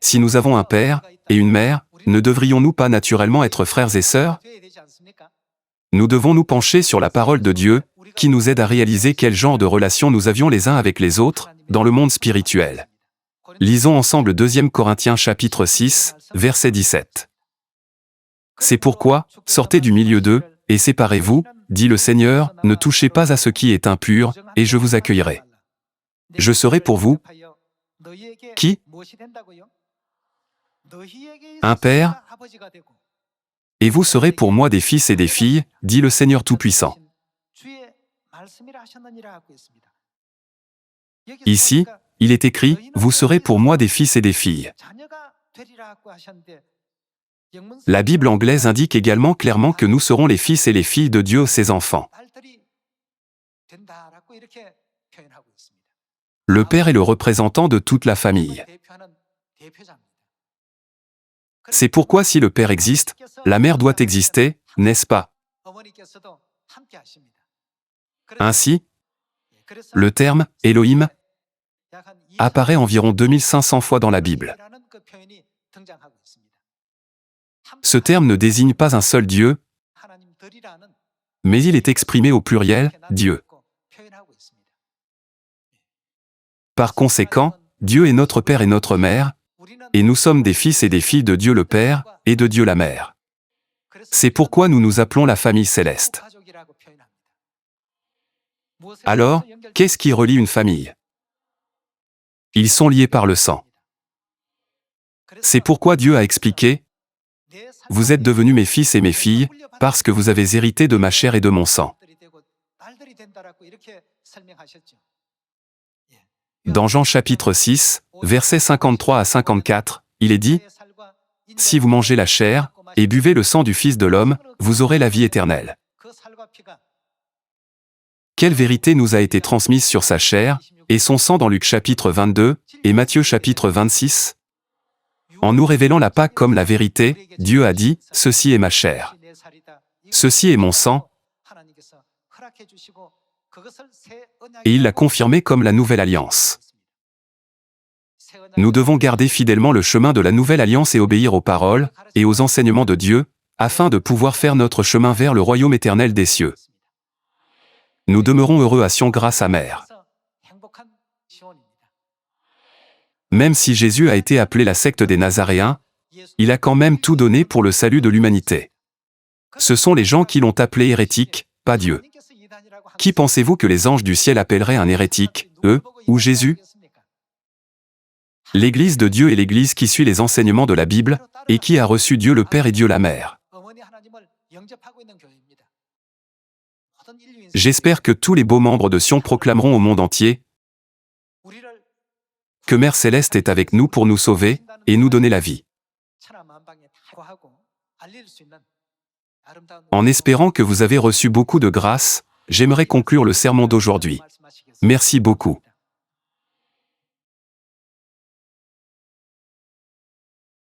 Si nous avons un père et une mère, ne devrions-nous pas naturellement être frères et sœurs? Nous devons nous pencher sur la parole de Dieu, qui nous aide à réaliser quel genre de relation nous avions les uns avec les autres, dans le monde spirituel. Lisons ensemble 2 Corinthiens chapitre 6, verset 17. C'est pourquoi, sortez du milieu d'eux, et séparez-vous, dit le Seigneur, ne touchez pas à ce qui est impur, et je vous accueillerai. Je serai pour vous. Qui? Un père. Et vous serez pour moi des fils et des filles, dit le Seigneur Tout-Puissant. Ici, il est écrit, vous serez pour moi des fils et des filles. La Bible anglaise indique également clairement que nous serons les fils et les filles de Dieu, ses enfants. Le Père est le représentant de toute la famille. C'est pourquoi si le Père existe, la mère doit exister, n'est-ce pas? Ainsi, le terme « Elohim » apparaît environ 2500 fois dans la Bible. Ce terme ne désigne pas un seul Dieu, mais il est exprimé au pluriel, Dieu. Par conséquent, Dieu est notre Père et notre Mère, et nous sommes des fils et des filles de Dieu le Père et de Dieu la Mère. C'est pourquoi nous nous appelons la famille céleste. Alors, qu'est-ce qui relie une famille? Ils sont liés par le sang. C'est pourquoi Dieu a expliqué, « Vous êtes devenus mes fils et mes filles, parce que vous avez hérité de ma chair et de mon sang. » Dans Jean chapitre 6, versets 53 à 54, il est dit, « Si vous mangez la chair et buvez le sang du Fils de l'homme, vous aurez la vie éternelle. » Quelle vérité nous a été transmise sur sa chair et son sang dans Luc chapitre 22 et Matthieu chapitre 26? En nous révélant la Pâque comme la vérité, Dieu a dit, « Ceci est ma chair. Ceci est mon sang. » Et il l'a confirmé comme la nouvelle alliance. Nous devons garder fidèlement le chemin de la nouvelle alliance et obéir aux paroles et aux enseignements de Dieu, afin de pouvoir faire notre chemin vers le royaume éternel des cieux. Nous demeurons heureux à Sion grâce à Mère. Même si Jésus a été appelé la secte des Nazaréens, il a quand même tout donné pour le salut de l'humanité. Ce sont les gens qui l'ont appelé hérétique, pas Dieu. Qui pensez-vous que les anges du ciel appelleraient un hérétique, eux, ou Jésus? L'Église de Dieu est l'Église qui suit les enseignements de la Bible, et qui a reçu Dieu le Père et Dieu la Mère. J'espère que tous les beaux membres de Sion proclameront au monde entier que Mère Céleste est avec nous pour nous sauver, et nous donner la vie. En espérant que vous avez reçu beaucoup de grâce, j'aimerais conclure le sermon d'aujourd'hui. Merci beaucoup.